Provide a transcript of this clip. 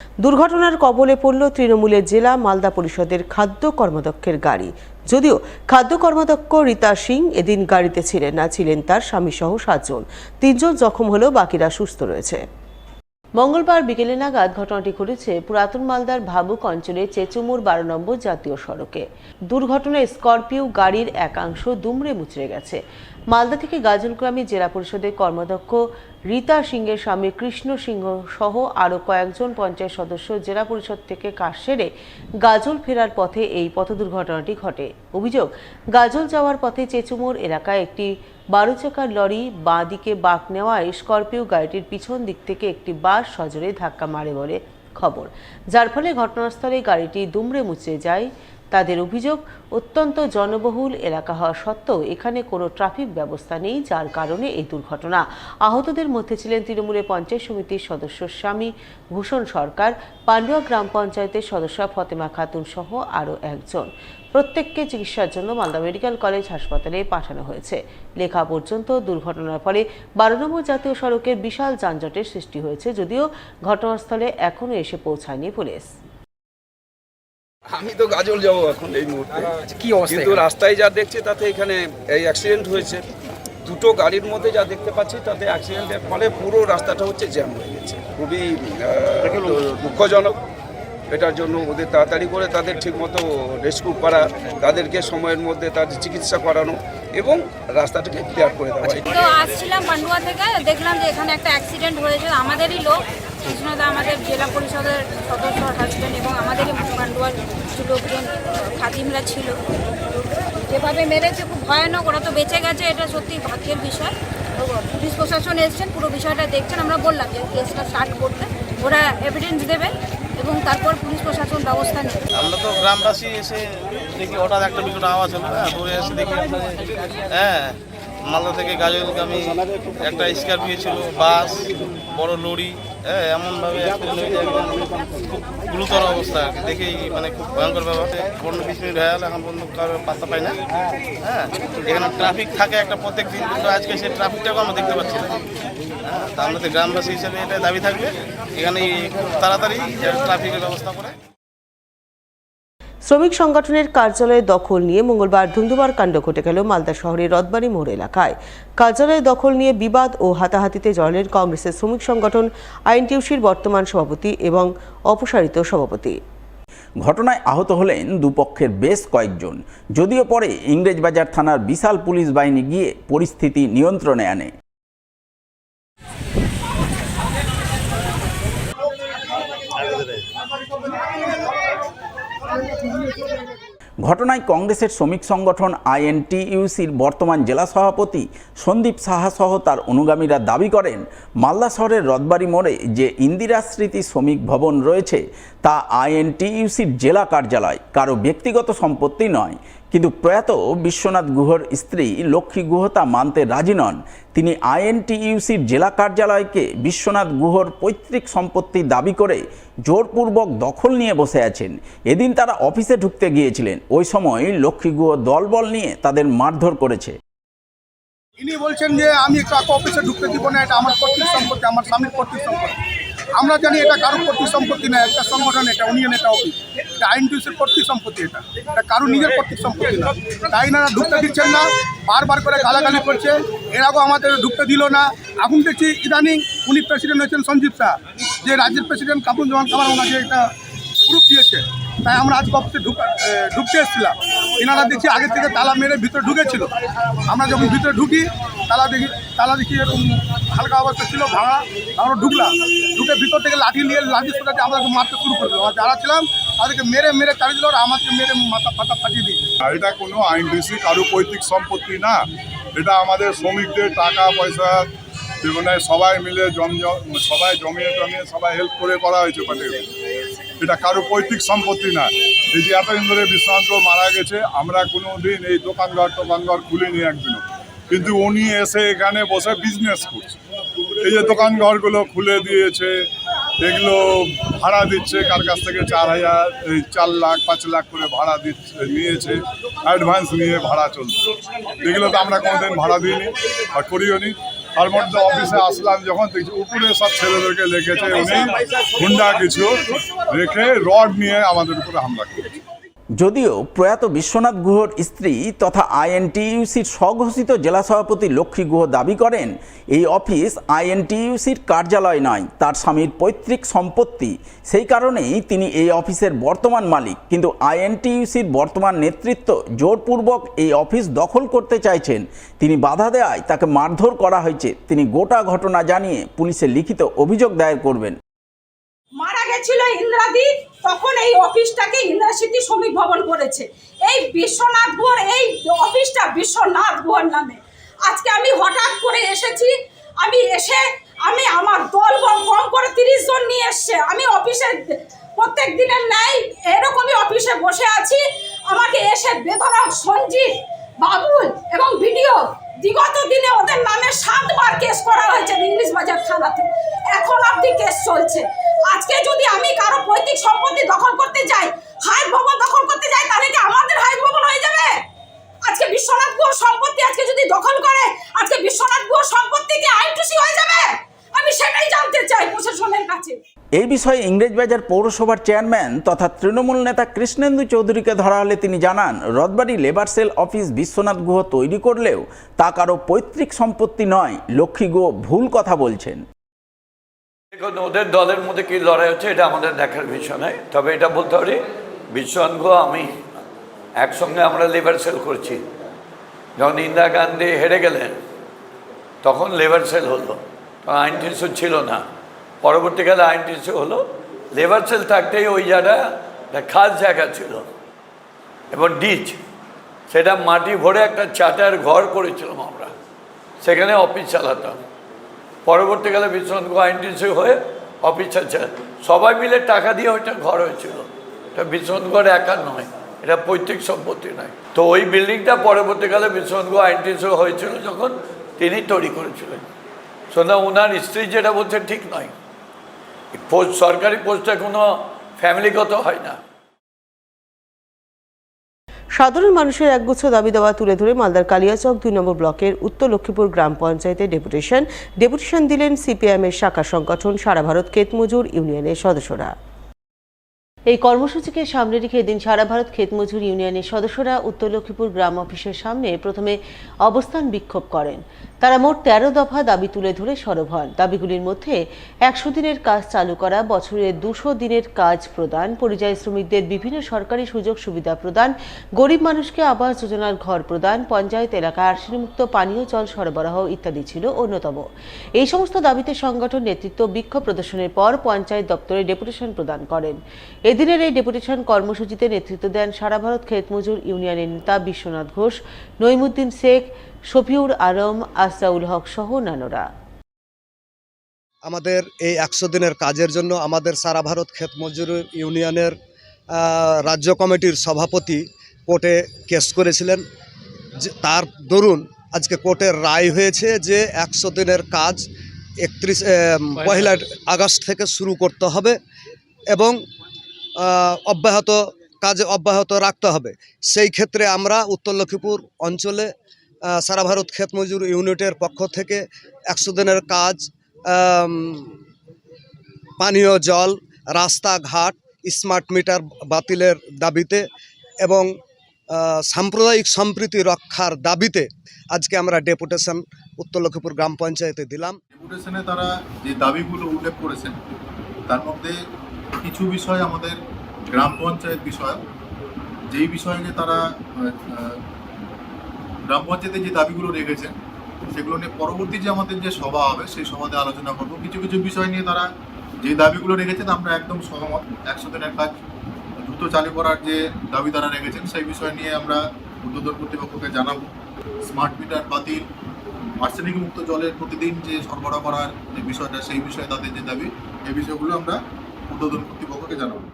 দুর্ঘটনার কবলে পড়ল তৃণমূলের জেলা মালদা পরিষদের খাদ্য কর্মাধ্যক্ষের গাড়ি। যদিও খাদ্য কর্মাধ্যক্ষ রীতা সিং এদিন গাড়িতে ছিলেন না, ছিলেন তার স্বামীসহ 7 জন। 3 জন জখম হলেও বাকিরা সুস্থ রয়েছে। মঙ্গলবার বিকেলে নাগাদ ঘটনাটি ঘটেছে পুরাতন মালদার ভাবুক অঞ্চলে চেচুমুর 12 নম্বর জাতীয় সড়কে। দুর্ঘটনায় স্করপিও গাড়ির একাংশ দুমড়ে মুচড়ে গেছে। মালদা থেকে গাজলগ্রামে জেলা পরিষদের কর্মাধ্যক্ষ রীতা সিংয়ের স্বামী কৃষ্ণ সিংহ সহ আরও কয়েকজন পঞ্চায়েত সদস্য জেলা পরিষদ থেকে কাজ সেরে গাজল ফেরার পথে এই পথ দুর্ঘটনাটি ঘটে। অভিযোগ, গাজল যাওয়ার পথে চেচুমোর এলাকায় একটি 12 চাকার লরি বাঁ দিকে বাঁক নেওয়ায় স্করপিও গাড়িটির পিছন দিক থেকে একটি বাস সজোরে ধাক্কা মারে বলে খবর, যার ফলে ঘটনাস্থলে গাড়িটি দুমড়ে মুচড়ে যায়। তাদের অভিযোগ, অত্যন্ত জনবহুল এলাকা হওয়া সত্ত্বেও এখানে কোনো ট্রাফিক ব্যবস্থা নেই, যার কারণে এই দুর্ঘটনা। আহতদের মধ্যে ছিলেন তৃণমূলের পঞ্চায়েত সমিতির সদস্য স্বামী ভূষণ সরকার, পান্ডুয়া গ্রাম পঞ্চায়েতের সদস্য ফতেমা খাতুন সহ আরও একজন। প্রত্যেককে চিকিৎসার জন্য মালদা মেডিকেল কলেজ হাসপাতালে পাঠানো হয়েছে। লেখা পর্যন্ত দুর্ঘটনার ফলে 12 নম্বর জাতীয় সড়কের বিশাল যানজটের সৃষ্টি হয়েছে, যদিও ঘটনাস্থলে এখনও এসে পৌঁছায়নি পুলিশ। আমি তো গাজল যাবো এখন এই মুহূর্তে, কি অবস্থা? কিন্তু রাস্তায় যা দেখছি তাতে এখানে এই অ্যাক্সিডেন্ট হয়েছে। দুটো গাড়ির মধ্যে যা দেখতে পাচ্ছি তাতে অ্যাক্সিডেন্টের ফলে পুরো রাস্তাটা হচ্ছে জ্যাম হয়ে গেছে। খুবই দুঃখজনক। এটার জন্য ওদের তাড়াতাড়ি করে তাদের ঠিকমতো রেস্কিউ করা, তাদেরকে সময়ের মধ্যে তাদের চিকিৎসা করানো এবং রাস্তাটাকে ক্লিয়ার করে দেওয়া। তো আসছিলাম পান্ডুয়া থেকে, দেখলাম যে এখানে একটা অ্যাক্সিডেন্ট হয়েছে। আমাদেরই লোক, কৃষ্ণদা আমাদের জেলা পরিষদের সদস্য হাজব্যান্ড এবং আমাদেরই পান্ডুয়ার কিছু লোকজন খাদিমরা ছিল। যেভাবে মেরেছে খুব ভয়ানক। ওরা তো বেঁচে গেছে, এটা সত্যি ভাগ্যের বিষয়। পুলিশ প্রশাসন এসছেন, পুরো বিষয়টা দেখছেন। আমরা বললাম যে কেসটা স্টার্ট করতে, ওরা এভিডেন্স দেবে এবং তারপর পুলিশ প্রশাসন ব্যবস্থা নেবে। আমরা তো গ্রামবাসী এসে দেখি হঠাৎ একটা বিকট আওয়াজ হলো, দৌড়ে এসে দেখি মালদা থেকে গাজলগামী একটা স্করপিও ছিল, বাস, বড় লরি, এমনভাবে খুব গুরুতর অবস্থা আর কি। দেখেই মানে খুব ভয়ঙ্কর ব্যাপার। 15-20 মিনিট হয়ে গেল, এখন পর্যন্ত কারোর পাত্তা পাই না। এখানে ট্রাফিক থাকে একটা প্রত্যেক দিন, কিন্তু আজকে সেই ট্রাফিকটাকেও আমরা দেখতে পাচ্ছি না। তা আমাদের গ্রামবাসী হিসেবে এটা দাবি থাকবে এখানে খুব তাড়াতাড়ি ট্রাফিকের ব্যবস্থা করে। শ্রমিক সংগঠনের কার্যালয় দখল নিয়ে মঙ্গলবার ধুন্ধুমার কাণ্ড ঘটে গেল মালদা শহরের রথবাড়ি মোড় এলাকায়। কার্যালয় দখল নিয়ে বিবাদ ও হাতাহাতিতে জড়ালেন কংগ্রেসের শ্রমিক সংগঠন আইএনটিইউসির বর্তমান সভাপতি এবং অপসারিত সভাপতি। ঘটনায় আহত হলেন দুপক্ষের বেশ কয়েকজন, যদিও পরে ইংরেজবাজার থানার বিশাল পুলিশ বাহিনী গিয়ে পরিস্থিতি নিয়ন্ত্রণে আনে। ঘটনায় কংগ্রেসের শ্রমিক সংগঠন আইএনটিইউসির বর্তমান জেলা সভাপতি সন্দীপ সাহা সহ তার অনুগামীরা দাবি করেন, মালদা শহরের রথবাড়ি মোড়ে যে ইন্দিরা স্মৃতি শ্রমিক ভবন রয়েছে তা আইএনটিইউসির জেলা কার্যালয়, কারো ব্যক্তিগত সম্পত্তি নয়। কিন্তু প্রয়াত বিশ্বনাথ গুহর স্ত্রী লক্ষ্মী গুহ তা মানতে রাজি নন। তিনি আইএনটিইউসির জেলা কার্যালয়কে বিশ্বনাথ গুহর পৈতৃক সম্পত্তি দাবি করে জোরপূর্বক দখল নিয়ে বসে আছেন। এদিন তারা অফিসে ঢুকতে গিয়েছিলেন, ওই সময় লক্ষ্মী গুহ দলবল নিয়ে তাদের মারধর করেছে। ইনি বলছেন যে আমি একটু অফিসে ঢুকতে দিব না, এটা আমার পৈতৃক সম্পত্তি, আমার স্বামীর পৈতৃক সম্পত্তি। আমরা জানি এটা কারোর পৈতৃক সম্পত্তি না, একটা সংগঠন, এটা ইউনিয়ন, এটা অফিস, এটা আইএনটিইউসির পৈতৃক সম্পত্তি, এটা কারোর নিজের পৈতৃক সম্পত্তি না। তাই না ঢুকতে দিচ্ছেন না, বারবার করে গালাগালি করছে। এর আগেও আমাদের ঢুকতে দিল না। এখন দেখছি ইদানিং উনি প্রেসিডেন্ট হয়েছেন সঞ্জীব শাহ, যে রাজ্যের প্রেসিডেন্ট কাপুর জমান কামার ওনাকে একটা গ্রুপ দিয়েছে। তাই আমরা আজকে অফিসে ঢুকতে এসেছিলাম। এনারা দেখছি আগে থেকে তালা মেরে ভিতরে ঢুকেছিল। আমরা যখন ভিতরে ঢুকি তালা দেখি এরকম হালকা অবস্থা ছিল, ভাঙা। আমরা ঢুকলাম, ঢুকে ভিতর থেকে লাঠি সোটাতে আমাদেরকে মারতে শুরু করে দিল। যারা ছিলাম তাদেরকে মেরে তাড়িয়ে দিল, আর আমাকে মেরে মাথা ফাটিয়ে দিয়েছে। এটা কোনো আইএনটিইউসি কারো পৈতৃক সম্পত্তি না, এটা আমাদের শ্রমিকদের টাকা পয়সা জীবনে সবাই মিলে সবাই জমিয়ে সবাই হেল্প করে করা হয়েছে। এটা কারো পৈতৃক সম্পত্তি না। এই যে এতদিন ধরে বিশ্বনাথ মারা গেছে, আমরা কোনো দিন এই দোকানঘর খুলিনি একদিনও, কিন্তু উনি এসে এখানে বসে বিজনেস করছে। এই যে দোকানঘরগুলো খুলে দিয়েছে, এগুলো ভাড়া দিচ্ছে কার কাছ থেকে 4 লাখ 5 লাখ করে ভাড়া নিয়েছে, অ্যাডভান্স নিয়ে ভাড়া চলছে। এগুলো তো আমরা কোনোদিন ভাড়া দিইনি আর করিও নি। তার মধ্যে অফিসে আসলাম যখন দেখছি উপরে সব ছেলেদেরকে রেখেছে, উনি হুন্ডা কিছু রেখে রড নিয়ে আমাদের উপরে হামলা করেছে। যদিও প্রয়াত বিশ্বনাথ গুহর স্ত্রী তথা আইএনটিইউসির স্বঘোষিত জেলা সভাপতি লক্ষ্মী গুহ দাবি করেন এই অফিস আইএনটিইউসির কার্যালয় নয়, তার স্বামীর পৈতৃক সম্পত্তি, সেই কারণেই তিনি এই অফিসের বর্তমান মালিক। কিন্তু আইএনটিইউসির বর্তমান নেতৃত্ব জোরপূর্বক এই অফিস দখল করতে চাইছেন। তিনি বাধা দেওয়ায় তাকে মারধর করা হয়েছে। তিনি গোটা ঘটনা জানিয়ে পুলিশে লিখিত অভিযোগ দায়ের করবেন। মারা গেছিল ইন্দ্রাদি, তখন এই অফিসটাকে ইন্দ্রাসিটি শ্রমিক ভবন করেছে। এই বিশ্বনাথ গুহর এই অফিসটা বিশ্বনাথ গুহর নামে। আজকে আমি হঠাৎ করে এসেছি, আমি আমার দল কম করে 30 জন নিয়ে এসছে। আমি অফিসে প্রত্যেক দিনের ন্যায় এরকমই অফিসে বসে আছি। আমাকে এসে বেধড়ক সঞ্জিত, বাবুল এবং ভিডিও বিগত দিনে ওদের নামে 7 বার কেস করা হয়েছে ইংলিশ বাজার থানাতে, এখন অবধি কেস চলছে। আজকে যদি আমি কারো পৈতৃক সম্পত্তি দখল করতে যাই, হাইট ভবন দখল করতে যাই, তাহলে কি আমাদের হাইট ভবন হয়ে যাবে? আজকে বিশ্বনাথ গুহর সম্পত্তি আজকে যদি দখল করে, আজকে বিশ্বনাথ গুহর সম্পত্তি কি আইনটুসি হয়ে যাবে? আমি সেটাই জানতে চাই প্রশাসনের কাছে। এই বিষয়ে ইংরেজবাজার পৌরসভার চেয়ারম্যান তথা তৃণমূল নেতা কৃষ্ণেন্দু চৌধুরীকে ধরা হলে তিনি জানান, Rathbari labour cell office Biswanath Guha তৈরি করলেও তা কারো পৈতৃক সম্পত্তি নয়। লক্ষ্মী গুহ ভুল কথা বলছেন। এখন ওদের দলের মধ্যে কি লড়াই হচ্ছে এটা আমাদের দেখার বিষয় নয়। তবে এটা বলতে পারি, বিশ্বনাথ গুহ আমি একসঙ্গে আমরা লেবার সেল করছি। যখন ইন্দিরা গান্ধী হেরে গেলেন তখন লেবার সেল হলো, তখন আইনটিসি ছিল না। পরবর্তীকালে আইনটিসি হলো। লেবার সেল থাকতেই ওই জায়গা খাস জায়গা ছিল এবং ডিচ, সেটা মাটি ভরে একটা চাটার ঘর করেছিলাম আমরা, সেখানে অফিস চালাতাম। পরবর্তীকালে বিশ্বনাথ গুহ আইনটিসি হয়ে অফিস চালাচ্ছে, সবাই মিলে টাকা দিয়ে ওইটা ঘর হয়েছিল। এটা বিশ্বনাথ গুহর একা নয়, এটা পৈতৃক সম্পত্তি নয়। তো ওই বিল্ডিংটা পরবর্তীকালে বিশ্বনাথ গুহ আইনটিসি হয়েছিল যখন তিনি তৈরি করেছিলেন। শোনা ওনার স্ত্রী যেটা বলছে ঠিক নয়। পোস্ট, সরকারি পোস্টে কোনো ফ্যামিলিগত হয় না। সাধারণ মানুষের একগুচ্ছ দাবি দাওয়া তুলে ধরে মালদার কালিয়াচক 2 নম্বর ব্লকের উত্তর লক্ষ্মীপুর গ্রাম পঞ্চায়েতে ডেপুটেশন দিলেন সিপিআইএমের শাখা সংগঠন সারা ভারত ক্ষেত মজুর ইউনিয়নের সদস্যরা। এই কর্মসূচিকে সামনে রেখে এদিন সারা ভারত ক্ষেত মজুর ইউনিয়নের সদস্যরা উত্তর লক্ষ্মীপুর গ্রাম অফিসের সামনে প্রথমে অবস্থান বিক্ষোভ করেন। তারা মোট 13 দফা দাবি তুলে ধরে সরব হন। দাবিগুলির মধ্যে 100 দিনের কাজ চালু করা, বছরে 200 দিনের কাজ প্রদান, পরিযায়ী শ্রমিকদের বিভিন্ন সরকারি সুযোগ সুবিধা প্রদান, গরিব মানুষকে আবাস যোজনার ঘর প্রদান, পঞ্চায়েত এলাকায় আর্সেনিকমুক্ত পানীয় জল সরবরাহ ইত্যাদি ছিল অন্যতম। এই সমস্ত দাবিতে সংগঠন নেতৃত্ব বিক্ষোভ প্রদর্শনের পর পঞ্চায়েত দপ্তরে ডেপুটেশন প্রদান করেন। এদিনের এই ডেপুটেশন কর্মসূচিতে নেতৃত্ব দেন সারা ভারত ক্ষেত মজুর ইউনিয়নের নেতা বিশ্বনাথ ঘোষ, নইমুদ্দিন শেখ, শফিউর আলম, আসরাউল হক সহ অন্যান্যরা। আমাদের এই 100 দিনের কাজের জন্য আমাদের সারা ভারত ক্ষেত মজুর ইউনিয়নের রাজ্য কমিটির সভাপতি কোর্টে কেস করেছিলেন। তার দরুন আজকে কোর্টের রায় হয়েছে যে 100 দিনের কাজ 1 আগস্ট থেকে শুরু করতে হবে এবং অব্যাহত রাখতে হবে। সেই ক্ষেত্রে আমরা উত্তর লক্ষ্মীপুর অঞ্চলে সারা ভারত ক্ষেত মজুর ইউনিটের পক্ষ থেকে 100 দিনের কাজ, পানীয় জল, রাস্তাঘাট, স্মার্ট মিটার বাতিলের দাবিতে এবং সাম্প্রদায়িক সম্প্রীতি রক্ষার দাবিতে আজকে আমরা ডেপুটেশন উত্তর লক্ষ্মীপুর গ্রাম পঞ্চায়েতে দিলাম। ডেপুটেশনে তারা যে দাবিগুলো উল্লেখ করেছেন তার মধ্যে কিছু বিষয় আমাদের গ্রাম পঞ্চায়েত বিষয়, যেই বিষয় নিয়ে তারা গ্রাম পঞ্চায়েতে যে দাবিগুলো রেখেছেন সেগুলো নিয়ে পরবর্তী যে আমাদের যে সভা হবে সেই সভাতে আলোচনা করব। কিছু কিছু বিষয় নিয়ে তারা যে দাবিগুলো রেখেছেন আমরা একদম সহমত। 100 দিনের কাজ দ্রুত চালু করার যে দাবি তারা রেখেছেন সেই বিষয় নিয়ে আমরা উদ্বোধন কর্তৃপক্ষকে জানাবো। স্মার্ট মিটার বাতিল, আর্সেনিক মুক্ত জলের প্রতিদিন যে সরবরাহ করার যে বিষয়টা, সেই বিষয়ে তাদের যে দাবি, এই বিষয়গুলো আমরা উদ্বোধন কর্তৃপক্ষকে জানাবো।